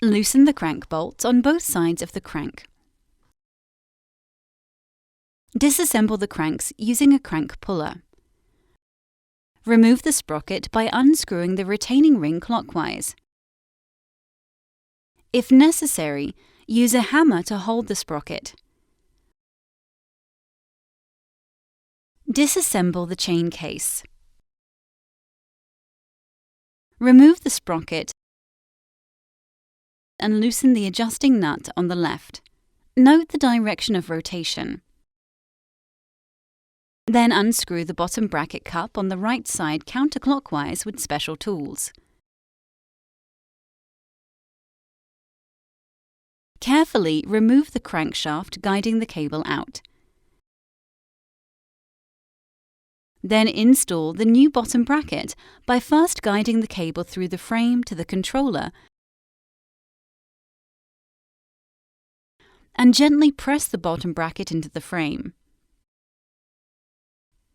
Loosen the crank bolts on both sides of the crank. Disassemble the cranks using a crank puller. Remove the sprocket by unscrewing the retaining ring clockwise. If necessary, use a hammer to hold the sprocket. Disassemble the chain case. Remove the sprocket and loosen the adjusting nut on the left. Note the direction of rotation. Then unscrew the bottom bracket cup on the right side counterclockwise with special tools. Carefully remove the crankshaft guiding the cable out. Then install the new bottom bracket by first guiding the cable through the frame to the controller and gently press the bottom bracket into the frame.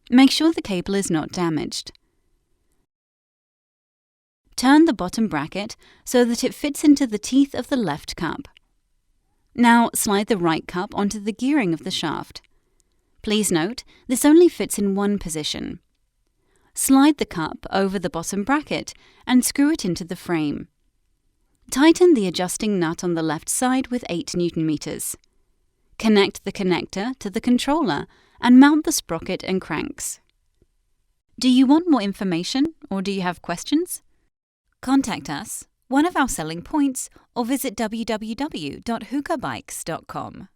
Make sure the cable is not damaged. Turn the bottom bracket so that it fits into the teeth of the left cup. Now slide the right cup onto the gearing of the shaft. Please note, this only fits in one position. Slide the cup over the bottom bracket and screw it into the frame. Tighten the adjusting nut on the left side with 8 Nm. Connect the connector to the controller and mount the sprocket and cranks. Do you want more information or do you have questions? Contact us, one of our selling points, or visit www.hukabikes.com.